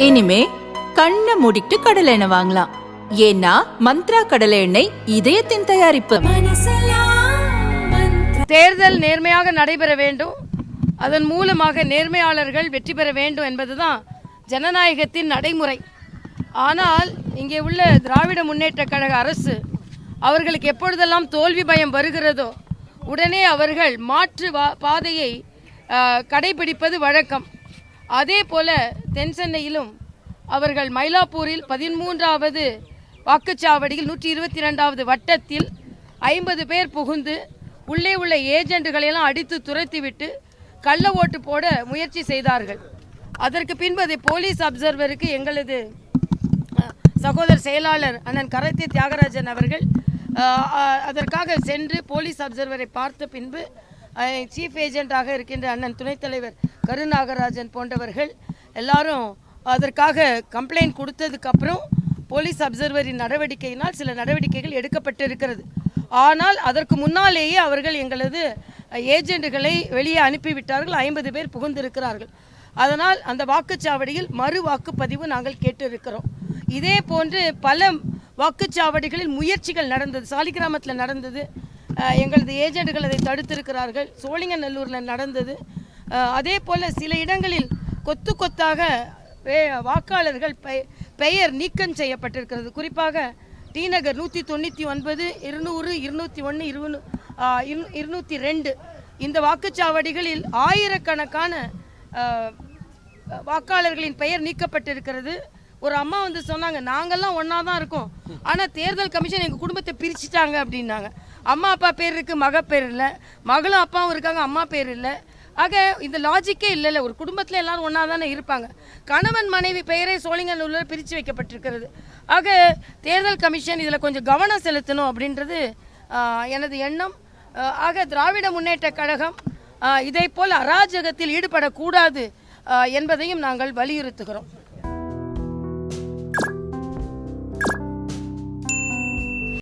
இனிமே கண்ணை மூடிட்டு கடலை எண்ணெய் வாங்கலாம். ஏன்னா மந்த்ரா கடலை எண்ணெய் இதயத்தின் தயாரிப்பு. தேர்தல் நேர்மையாக நடைபெற வேண்டும், அதன் மூலமாக நேர்மையாளர்கள் வெற்றி பெற வேண்டும் என்பதுதான் ஜனநாயகத்தின் நடைமுறை. ஆனால் இங்கே உள்ள திராவிட முன்னேற்ற கழக அரசு அவர்களுக்கு எப்பொழுதெல்லாம் தோல்வி பயம் வருகிறதோ உடனே அவர்கள் மாற்று பாதையை கடைபிடிப்பது வழக்கம். அதே போல தென் சென்னையிலும் அவர்கள் மயிலாப்பூரில் 13வது வாக்குச்சாவடியில் 122வது வட்டத்தில் 50 பேர் புகுந்து உள்ளே உள்ள ஏஜென்ட்டுகளையெல்லாம் அடித்து துரத்திவிட்டு கள்ள ஓட்டு போட முயற்சி செய்தார்கள். அதற்கு பின்பு அதை போலீஸ் அப்சர்வருக்கு எங்களது சகோதர செயலாளர் அண்ணன் கரத்தே தியாகராஜன் அவர்கள் அதற்காக சென்று போலீஸ் அப்சர்வரை பார்த்த பின்பு சீஃப் ஏஜென்ட்டாக இருக்கின்ற அண்ணன் துணைத் தலைவர் கருநாகராஜன் போன்றவர்கள் எல்லாரும் அதற்காக கம்ப்ளைண்ட் கொடுத்ததுக்கப்புறம் போலீஸ் அப்சர்வரின் நடவடிக்கையினால் சில நடவடிக்கைகள் எடுக்கப்பட்டிருக்கிறது. ஆனால் அதற்கு முன்னாலேயே அவர்கள் எங்களது ஏஜென்ட்டுகளை வெளியே அனுப்பிவிட்டார்கள். 50 பேர் புகுந்திருக்கிறார்கள். அதனால் அந்த வாக்குச்சாவடியில் மறு வாக்குப்பதிவு நாங்கள் கேட்டிருக்கிறோம். இதே போன்று பல வாக்குச்சாவடிகளில் முயற்சிகள் நடந்தது. சாலிகிராமத்தில் நடந்தது, எங்களது ஏஜென்ட்டுகள் அதை தடுத்திருக்கிறார்கள். சோழிங்கநல்லூரில் நடந்தது. அதே போல் சில இடங்களில் கொத்து கொத்தாக வாக்காளர்கள் பெயர் நீக்கம் செய்யப்பட்டிருக்கிறது. குறிப்பாக டி நகர் 199, 200, 201, 202 இந்த வாக்குச்சாவடிகளில் ஆயிரக்கணக்கான வாக்காளர்களின் பெயர் நீக்கப்பட்டிருக்கிறது. ஒரு அம்மா வந்து சொன்னாங்க, நாங்கள்லாம் ஒன்றா தான் இருக்கோம், ஆனால் தேர்தல் கமிஷன் எங்கள் குடும்பத்தை பிரிச்சுட்டாங்க அப்படின்னாங்க. அம்மா அப்பா பேர் இருக்குது, மக பேர் இல்லை, மகளும் அப்பாவும் இருக்காங்க, அம்மா பேர் இல்லை. ஆக இந்த லாஜிக்கே இல்லைல்ல. ஒரு குடும்பத்தில் எல்லாரும் ஒன்றா தானே இருப்பாங்க. கணவன் மனைவி பெயரை சோழிங்கநல்லூரில் பிரித்து வைக்கப்பட்டிருக்கிறது. ஆக தேர்தல் கமிஷன் இதில் கொஞ்சம் கவனம் செலுத்தணும் அப்படின்றது எனது எண்ணம். ஆக திராவிட முன்னேற்ற கழகம் இதை போல் அராஜகத்தில் ஈடுபடக்கூடாது என்பதையும் நாங்கள் வலியுறுத்துகிறோம்.